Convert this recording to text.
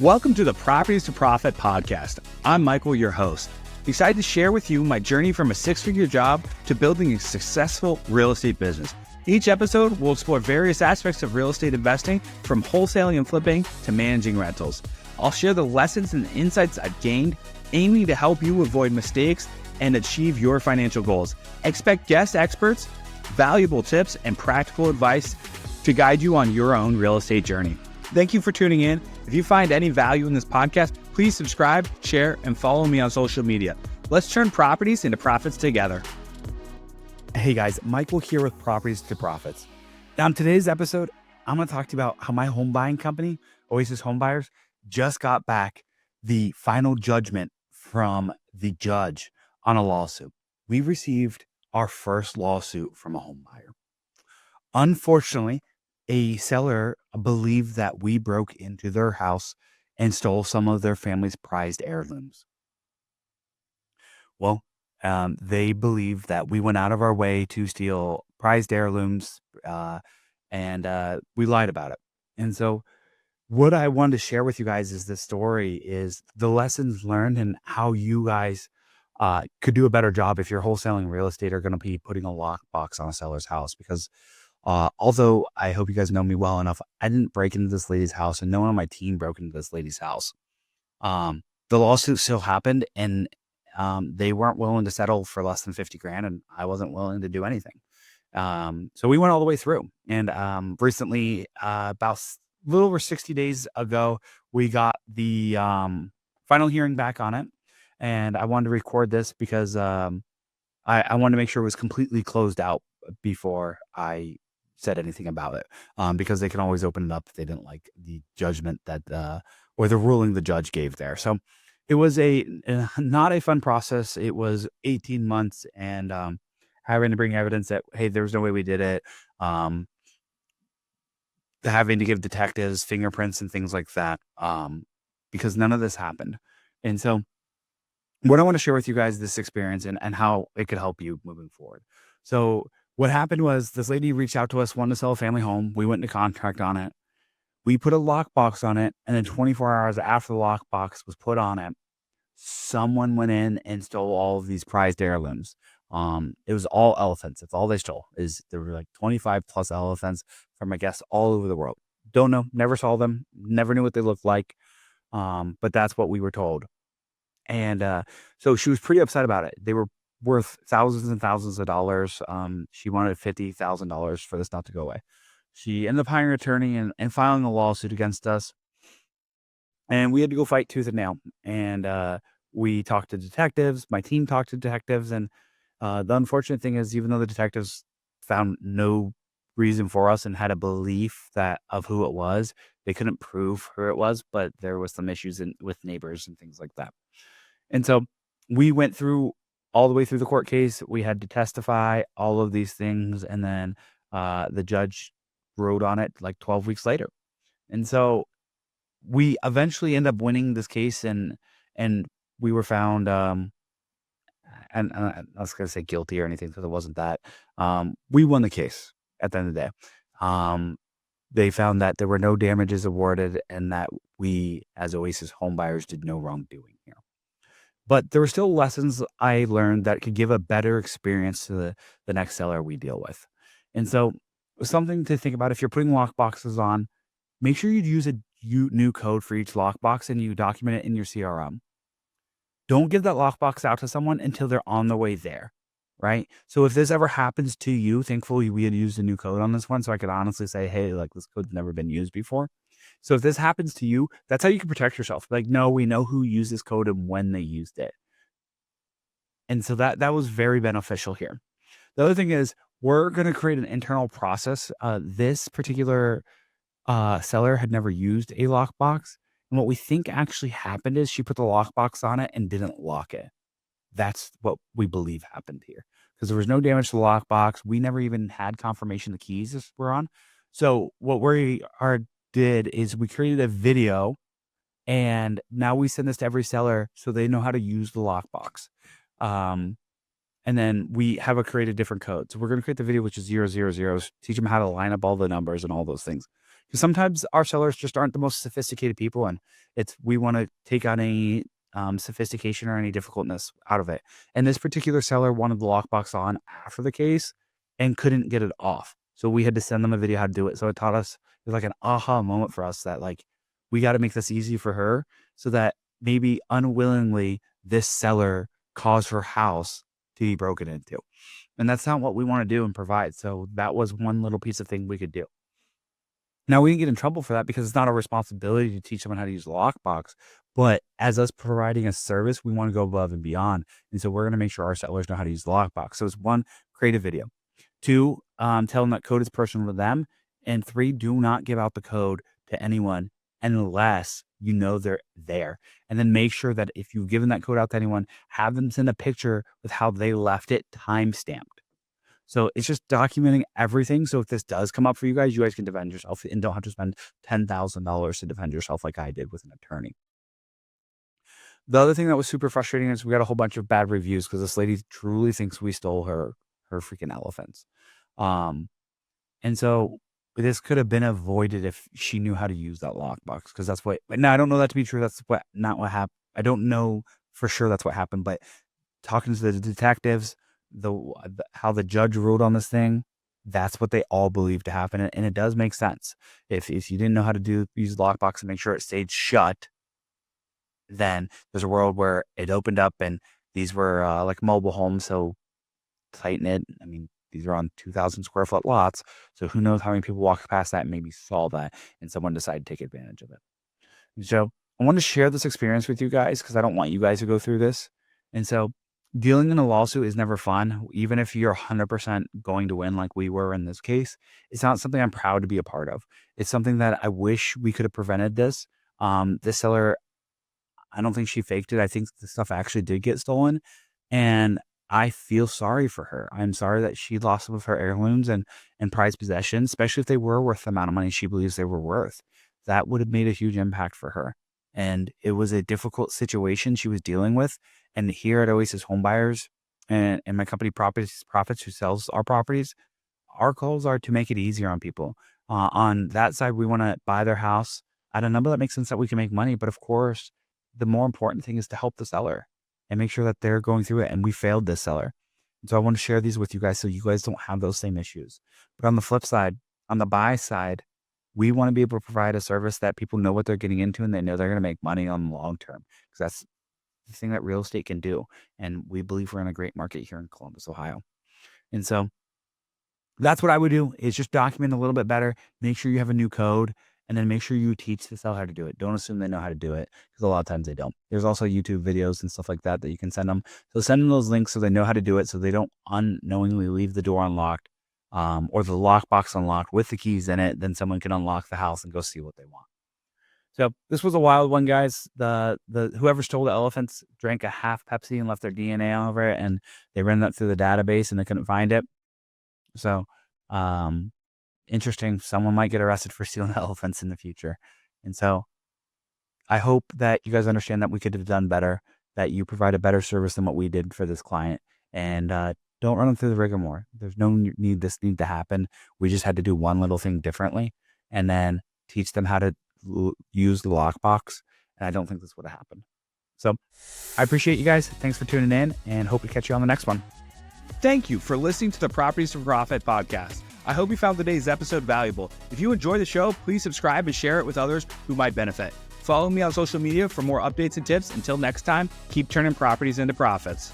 Welcome to the Properties to Profit podcast. I'm Michael, your host. Excited to share with you my journey from a six-figure job to building a successful real estate business. Each episode will explore various aspects of real estate investing, from wholesaling and flipping to managing rentals. I'll share the lessons and insights I've gained, aiming to help you avoid mistakes and achieve your financial goals. Expect guest experts, valuable tips, and practical advice to guide you on your own real estate journey. Thank you for tuning in. If you find any value in this podcast, please subscribe, share, and follow me on social media. Let's turn properties into profits together. Hey guys, Michael here with Properties to Profits. Now in today's episode, I'm going to talk to you about how my home buying company, Oasis Home Buyers, just got back the final judgment from the judge on a lawsuit. We received our first lawsuit from a home buyer. Unfortunately, a seller believed that we broke into their house and stole some of their family's prized heirlooms. Well, they believe that we went out of our way to steal prized heirlooms, and we lied about it. And so what I wanted to share with you guys is this story is the lessons learned and how you guys could do a better job if you're wholesaling real estate or going to be putting a lockbox on a seller's house. Because although I hope you guys know me well enough, I didn't break into this lady's house, and no one on my team broke into this lady's house. The lawsuit still happened, and they weren't willing to settle for less than 50 grand, and I wasn't willing to do anything. So we went all the way through. And recently, about a little over 60 days ago, we got the final hearing back on it. And I wanted to record this because I wanted to make sure it was completely closed out before I said anything about it, because they can always open it up if they didn't like the judgment that or the ruling the judge gave there. So it was not a fun process. It was 18 months and having to bring evidence that, hey, there's no way we did it, having to give detectives fingerprints and things like that, because none of this happened. And so what I want to share with you guys this experience and how it could help you moving forward. So what happened was this lady reached out to us, wanted to sell a family home. We went into contract on it. We put a lockbox on it. And then 24 hours after the lockbox was put on it, someone went in and stole all of these prized heirlooms. It was all elephants. That's all they stole. There were like 25 plus elephants from, I guess, all over the world. Don't know. Never saw them. Never knew what they looked like. But that's what we were told. And so she was pretty upset about it. They were worth thousands and thousands of dollars. She wanted $50,000 for this not to go away. She ended up hiring an attorney and filing a lawsuit against us. And we had to go fight tooth and nail. And we talked to detectives. My team talked to detectives. And the unfortunate thing is, even though the detectives found no reason for us and had a belief of who it was, they couldn't prove who it was. But there was some issues with neighbors and things like that. And so we went through all the way through the court case. We had to testify, all of these things. And then the judge wrote on it like 12 weeks later. And so we eventually ended up winning this case, and we were found, and I was going to say guilty or anything because it wasn't that. We won the case at the end of the day. They found that there were no damages awarded and that we, as Oasis Home Buyers, did no wrongdoing here. But there were still lessons I learned that could give a better experience to the next seller we deal with. And so something to think about: if you're putting lockboxes on, make sure you use a new code for each lockbox and you document it in your CRM. Don't give that lockbox out to someone until they're on the way there, right? So if this ever happens to you, thankfully we had used a new code on this one, so I could honestly say, hey, like, this code's never been used before. So if this happens to you, that's how you can protect yourself. Like, no, we know who used this code and when they used it. And so that was very beneficial here. The other thing is, we're going to create an internal process. This particular seller had never used a lockbox. And what we think actually happened is she put the lockbox on it and didn't lock it. That's what we believe happened here, because there was no damage to the lockbox. We never even had confirmation the keys were on. So what we did is we created a video, and now we send this to every seller so they know how to use the lockbox. And then we have create a different code. So we're going to create the video, which is 000, teach them how to line up all the numbers and all those things. Because sometimes our sellers just aren't the most sophisticated people, and we want to take on any sophistication or any difficultness out of it. And this particular seller wanted the lockbox on after the case and couldn't get it off. So we had to send them a video how to do it. So it taught us, it was like an aha moment for us that like, we got to make this easy for her so that maybe unwillingly this seller caused her house to be broken into. And that's not what we want to do and provide. So that was one little piece of thing we could do. Now, we didn't get in trouble for that because it's not our responsibility to teach someone how to use the lockbox. But as us providing a service, we want to go above and beyond. And so we're going to make sure our sellers know how to use the lockbox. So it's 1, create a video. 2, tell them that code is personal to them. And 3, do not give out the code to anyone unless you know they're there. And then make sure that if you've given that code out to anyone, have them send a picture with how they left it time-stamped. So it's just documenting everything. So if this does come up for you guys can defend yourself and don't have to spend $10,000 to defend yourself like I did with an attorney. The other thing that was super frustrating is we got a whole bunch of bad reviews because this lady truly thinks we stole her freaking elephants. And so this could have been avoided if she knew how to use that lockbox, because that's what, now I don't know that to be true. That's not what happened. I don't know for sure that's what happened, but talking to the detectives, how the judge ruled on this thing, that's what they all believe to happen. And it does make sense. If you didn't know how to use the lockbox and make sure it stayed shut, then there's a world where it opened up and these were like mobile homes. So tighten it. I mean, these are on 2,000 square foot lots. So who knows how many people walk past that and maybe saw that and someone decided to take advantage of it. So I want to share this experience with you guys because I don't want you guys to go through this. And so dealing in a lawsuit is never fun. Even if you're 100% going to win like we were in this case, it's not something I'm proud to be a part of. It's something that I wish we could have prevented this. This seller, I don't think she faked it. I think the stuff actually did get stolen. And I feel sorry for her. I'm sorry that she lost some of her heirlooms and prized possessions, especially if they were worth the amount of money she believes they were worth. That would have made a huge impact for her. And it was a difficult situation she was dealing with. And here at Oasis Homebuyers and my company Profits, who sells our properties, our goals are to make it easier on people. On that side, we want to buy their house at a number that makes sense that we can make money. But of course, the more important thing is to help the seller and make sure that they're going through it. And we failed this seller. And so I want to share these with you guys so you guys don't have those same issues. But on the flip side, on the buy side, we want to be able to provide a service that people know what they're getting into and they know they're going to make money on the long term, because that's the thing that real estate can do. And we believe we're in a great market here in Columbus, Ohio. And so that's what I would do, is just document a little bit better, make sure you have a new code, and then make sure you teach the seller how to do it. Don't assume they know how to do it, because a lot of times they don't. There's also YouTube videos and stuff like that you can send them. So send them those links so they know how to do it, so they don't unknowingly leave the door unlocked or the lockbox unlocked with the keys in it. Then someone can unlock the house and go see what they want. So this was a wild one, guys. The whoever stole the elephants drank a half Pepsi and left their DNA over it, and they ran that through the database and they couldn't find it. So interesting. Someone might get arrested for stealing elephants in the future. And so I hope that you guys understand that we could have done better, that you provide a better service than what we did for this client, and don't run them through the rigmarole. There's no need to happen. We just had to do one little thing differently and then teach them how to use the lockbox. And I don't think this would have happened. So I appreciate you guys. Thanks for tuning in and hope to catch you on the next one. Thank you for listening to the Properties for Profit podcast. I hope you found today's episode valuable. If you enjoy the show, please subscribe and share it with others who might benefit. Follow me on social media for more updates and tips. Until next time, keep turning properties into profits.